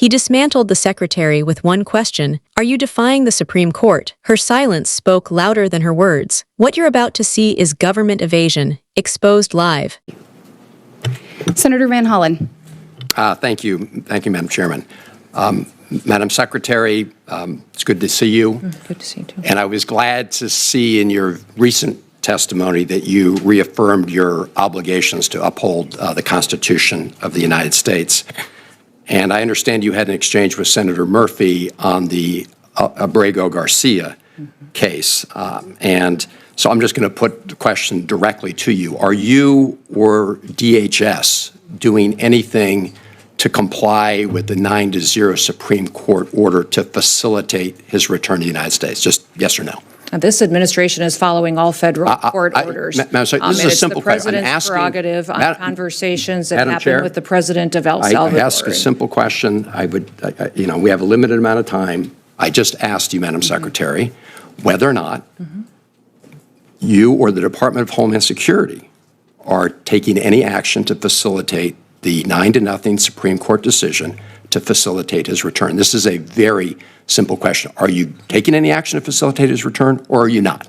He dismantled the secretary with one question: "Are you defying the Supreme Court?" Her silence spoke louder than her words. What you're about to see is government evasion, exposed live. Senator Van Hollen. Thank you. Thank you, Madam Chairman. Madam Secretary, it's good to see you. Good to see you, too. And I was glad to see in your recent testimony that you reaffirmed your obligations to uphold the Constitution of the United States. And I understand you had an exchange with Senator Murphy on the Abrego-Garcia case. And so I'm just going to put the question directly to you. Are you or DHS doing anything to comply with the 9-0 Supreme Court order to facilitate his return to the United States? Just yes or no. This administration is following all federal court orders. Madam Secretary, this is a simple question. It's the president's prerogative on conversations that happen Chair, with the president of El Salvador. I ask a simple question. We have a limited amount of time. I just asked you, Madam Secretary, whether or not you or the Department of Homeland Security are taking any action to facilitate the 9-0 Supreme Court decision to facilitate his return. This is a very simple question. Are you taking any action to facilitate his return, or are you not?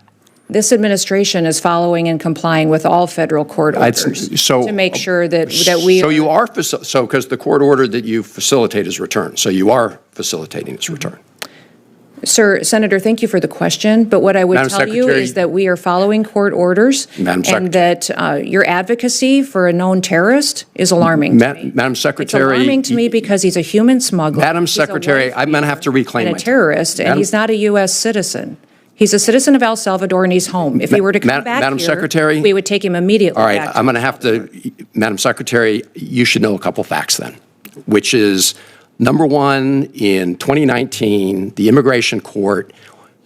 This administration is following and complying with all federal court orders to make sure that we. So you are because the court ordered that you facilitate his return. So you are facilitating his return. Sir, Senator, thank you for the question. But what I would tell you is that we are following court orders, and that your advocacy for a known terrorist is alarming to me. Madam Secretary, it's alarming to me because he's a human smuggler. Madam Secretary, I'm going to have to reclaim and a terrorist, and he's not a U.S. citizen. He's a citizen of El Salvador, and he's home. If he were to come back Madam here, Secretary, we would take him immediately. All right, I'm going to have to, Madam Secretary, you should know a couple facts then, which is, number one, in 2019, the immigration court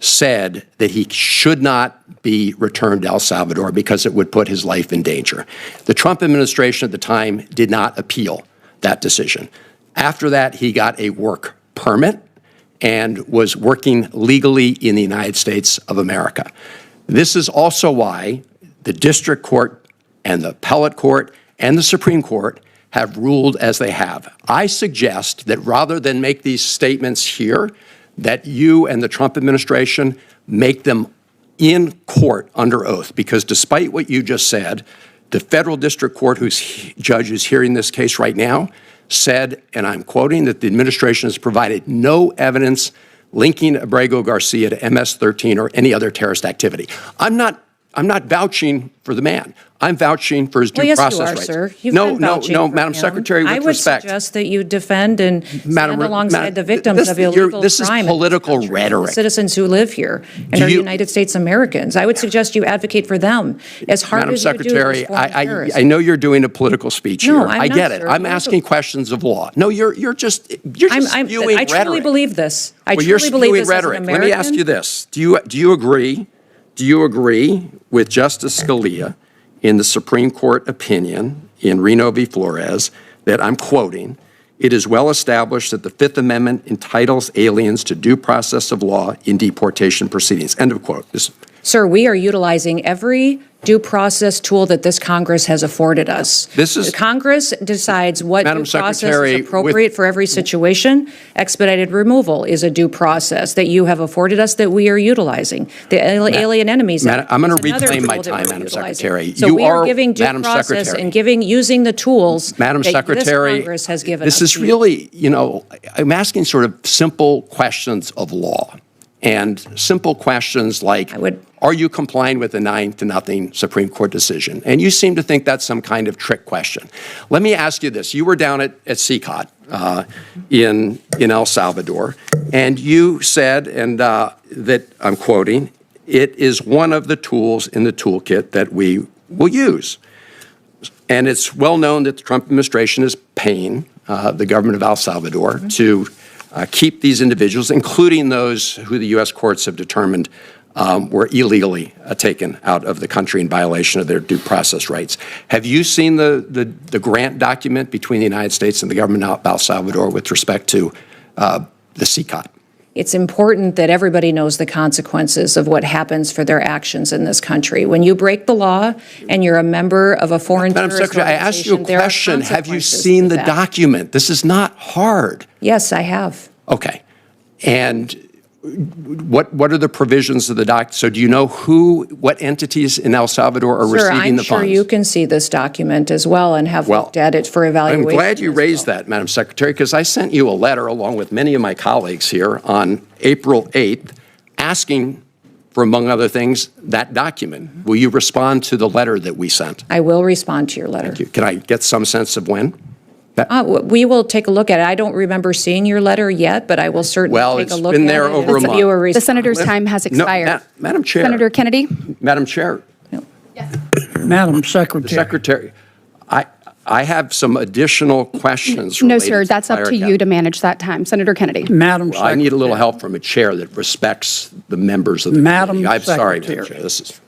said that he should not be returned to El Salvador because it would put his life in danger. The Trump administration at the time did not appeal that decision. After that, he got a work permit and was working legally in the United States of America. This is also why the district court and the appellate court and the Supreme Court have ruled as they have. I suggest that rather than make these statements here, that you and the Trump administration make them in court under oath, because despite what you just said, the federal district court whose judge is hearing this case right now said, and I'm quoting, that the administration has provided no evidence linking Abrego-Garcia to MS-13 or any other terrorist activity. I'm not vouching for the man. I'm vouching for his due process rights. Yes, you are, sir. You've been vouching for Madam him. Secretary, with respect. I would suggest that you defend and stand alongside the victims of illegal crime. This is political rhetoric. The citizens who live here and are United States Americans. I would suggest you advocate for them as hard as you do. Madam Secretary, I know you're doing a political speech here. I get it. I'm asking questions of law. No, you're just spewing rhetoric. I truly believe this. I truly believe this as an American. Let me ask you this. Do you agree with Justice Scalia in the Supreme Court opinion in Reno v. Flores that, I'm quoting, "It is well established that the Fifth Amendment entitles aliens to due process of law in deportation proceedings," end of quote. Sir, we are utilizing every due process tool that this Congress has afforded us. The Congress decides what due process is appropriate for every situation. Expedited removal is a due process that you have afforded us that we are utilizing. The Alien Enemies Act. I'm going to reclaim my time, Madam Secretary. So we are giving due process and using the tools Madam Secretary, this Congress has given us. This is really, I'm asking sort of simple questions of law. And simple questions like, are you complying with the 9-0 Supreme Court decision? And you seem to think that's some kind of trick question. Let me ask you this. You were down at CCOT in El Salvador, and you said, and that, I'm quoting, "It is one of the tools in the toolkit that we will use." And it's well known that the Trump administration is paying the government of El Salvador to keep these individuals, including those who the U.S. courts have determined were illegally taken out of the country in violation of their due process rights. Have you seen the grant document between the United States and the government of El Salvador with respect to the CCOT? it's important that everybody knows the consequences of what happens for their actions in this country. When you break the law and you're a member of a foreign Madam terrorist Secretary, I asked you a there are question. Have you consequences seen to the that. document? This is not hard. Yes, I have. Okay. And what are the provisions of the doc? So do you know what entities in El Salvador are receiving the funds? I'm sure you can see this document as well and have looked at it for evaluation. I'm glad you raised that, Madam Secretary, because I sent you a letter along with many of my colleagues here on April 8th asking for, among other things, that document. Will you respond to the letter that we sent? I will respond to your letter. Thank you. Can I get some sense of when? We will take a look at it. I don't remember seeing your letter yet, but I will certainly take a look at it. Well, it's been there over a month. The senator's time has expired. No, Madam Chair. Senator Kennedy? Madam Chair. Madam Secretary. The Secretary, I have some additional questions. No, related sir. to That's up fire to you to manage that time. Senator Kennedy. Madam Well, I need a little help from a chair that respects the members of the committee. I'm sorry, Madam Chair. This is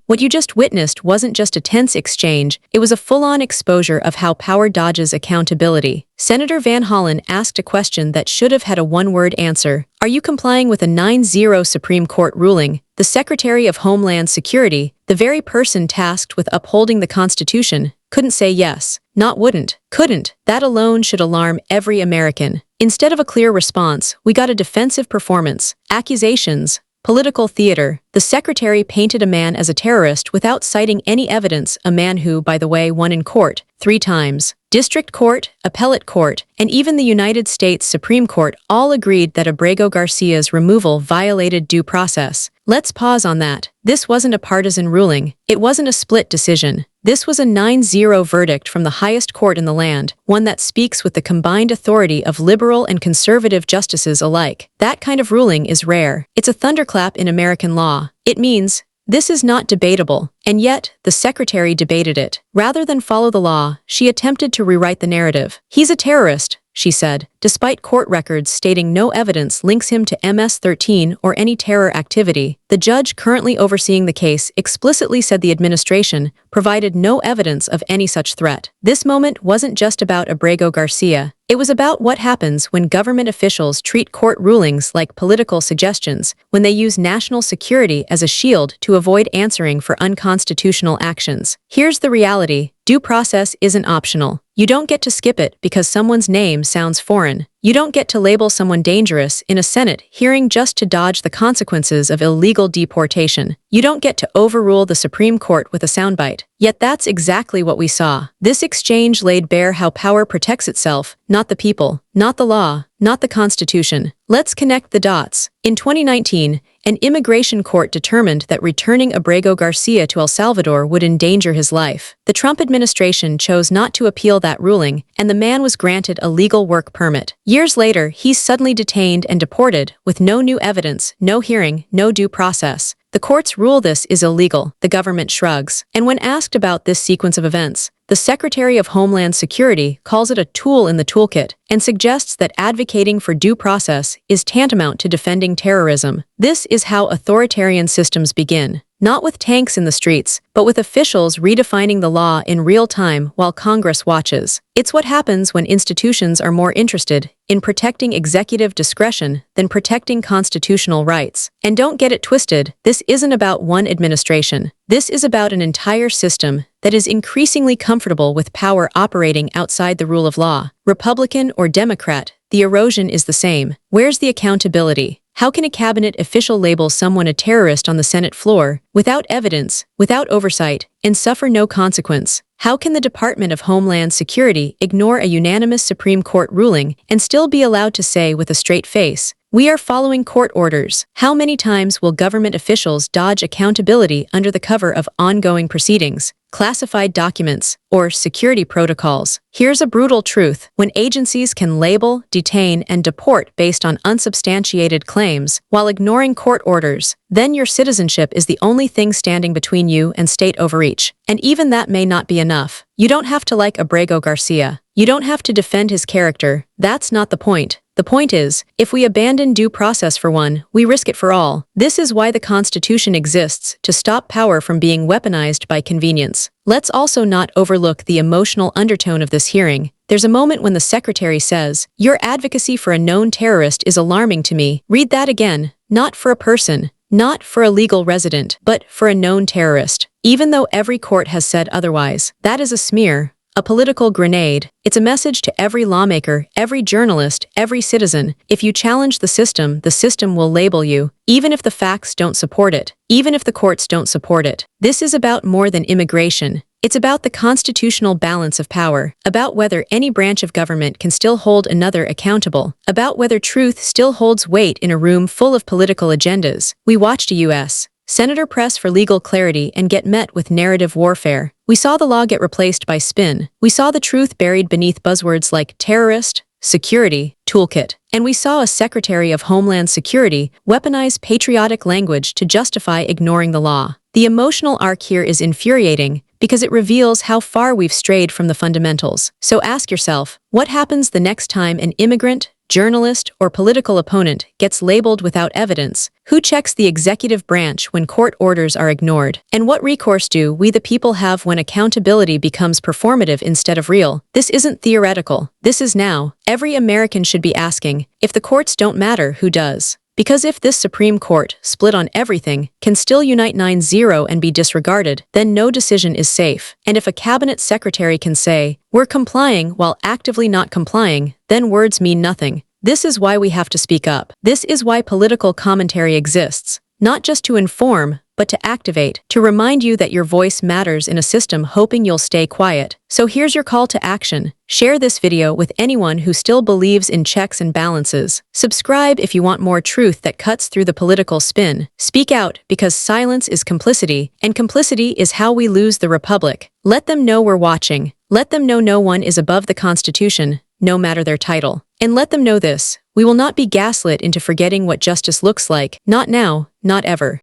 What you just witnessed wasn't just a tense exchange, it was a full-on exposure of how power dodges accountability. Senator Van Hollen asked a question that should have had a one-word answer. Are you complying with a 9-0 Supreme Court ruling? The Secretary of Homeland Security, the very person tasked with upholding the Constitution, couldn't say yes. Not wouldn't. Couldn't. That alone should alarm every American. Instead of a clear response, we got a defensive performance, accusations, political theater. The Secretary painted a man as a terrorist without citing any evidence, a man who, by the way, won in court 3 times. District Court, Appellate Court, and even the United States Supreme Court all agreed that Abrego Garcia's removal violated due process. Let's pause on that. This wasn't a partisan ruling. It wasn't a split decision. This was a 9-0 verdict from the highest court in the land, one that speaks with the combined authority of liberal and conservative justices alike. That kind of ruling is rare. It's a thunderclap in American law. It means this is not debatable, and yet the Secretary debated it. Rather than follow the law, she attempted to rewrite the narrative. He's a terrorist, she said, despite court records stating no evidence links him to MS-13 or any terror activity. The judge currently overseeing the case explicitly said the administration provided no evidence of any such threat. This moment wasn't just about Abrego Garcia. It was about what happens when government officials treat court rulings like political suggestions, when they use national security as a shield to avoid answering for unconstitutional actions. Here's the reality. Due process isn't optional. You don't get to skip it because someone's name sounds foreign. You don't get to label someone dangerous in a Senate hearing just to dodge the consequences of illegal deportation. You don't get to overrule the Supreme Court with a soundbite. Yet that's exactly what we saw. This exchange laid bare how power protects itself, not the people, not the law, not the Constitution. Let's connect the dots. In 2019, an immigration court determined that returning Abrego Garcia to El Salvador would endanger his life. The Trump administration chose not to appeal that ruling, and the man was granted a legal work permit. Years later, he's suddenly detained and deported, with no new evidence, no hearing, no due process. The courts rule this is illegal, the government shrugs. And when asked about this sequence of events, the Secretary of Homeland Security calls it a tool in the toolkit and suggests that advocating for due process is tantamount to defending terrorism. This is how authoritarian systems begin. Not with tanks in the streets, but with officials redefining the law in real time while Congress watches. It's what happens when institutions are more interested in protecting executive discretion than protecting constitutional rights. And don't get it twisted, this isn't about one administration. This is about an entire system that is increasingly comfortable with power operating outside the rule of law. Republican or Democrat, the erosion is the same. Where's the accountability? How can a cabinet official label someone a terrorist on the Senate floor, without evidence, without oversight, and suffer no consequence? How can the Department of Homeland Security ignore a unanimous Supreme Court ruling and still be allowed to say with a straight face, "We are following court orders"? How many times will government officials dodge accountability under the cover of ongoing proceedings, classified documents, or security protocols? Here's a brutal truth. When agencies can label, detain, and deport based on unsubstantiated claims while ignoring court orders, then your citizenship is the only thing standing between you and state overreach. And even that may not be enough. You don't have to like Abrego Garcia. You don't have to defend his character. That's not the point. The point is, if we abandon due process for one, we risk it for all. This is why the Constitution exists, to stop power from being weaponized by convenience. Let's also not overlook the emotional undertone of this hearing. There's a moment when the Secretary says, "Your advocacy for a known terrorist is alarming to me." Read that again. Not for a person, not for a legal resident, but for a known terrorist. Even though every court has said otherwise, that is a smear. A political grenade. It's a message to every lawmaker, every journalist, every citizen. If you challenge the system will label you, even if the facts don't support it, even if the courts don't support it. This is about more than immigration. It's about the constitutional balance of power, about whether any branch of government can still hold another accountable, about whether truth still holds weight in a room full of political agendas. We watched a U.S. Senator press for legal clarity and get met with narrative warfare. We saw the law get replaced by spin. We saw the truth buried beneath buzzwords like terrorist, security, toolkit. And we saw a Secretary of Homeland Security weaponize patriotic language to justify ignoring the law. The emotional arc here is infuriating because it reveals how far we've strayed from the fundamentals. So ask yourself, what happens the next time an immigrant, journalist, or political opponent gets labeled without evidence? Who checks the executive branch when court orders are ignored? And what recourse do we the people have when accountability becomes performative instead of real? This isn't theoretical. This is now. Every American should be asking, if the courts don't matter, who does? Because if this Supreme Court, split on everything, can still unite 9-0 and be disregarded, then no decision is safe. And if a cabinet secretary can say, "We're complying," while actively not complying, then words mean nothing. This is why we have to speak up. This is why political commentary exists. Not just to inform, but to activate, to remind you that your voice matters in a system hoping you'll stay quiet. So here's your call to action. Share this video with anyone who still believes in checks and balances. Subscribe if you want more truth that cuts through the political spin. Speak out, because silence is complicity, and complicity is how we lose the republic. Let them know we're watching. Let them know no one is above the Constitution, no matter their title. And let them know this: we will not be gaslit into forgetting what justice looks like. Not now, not ever.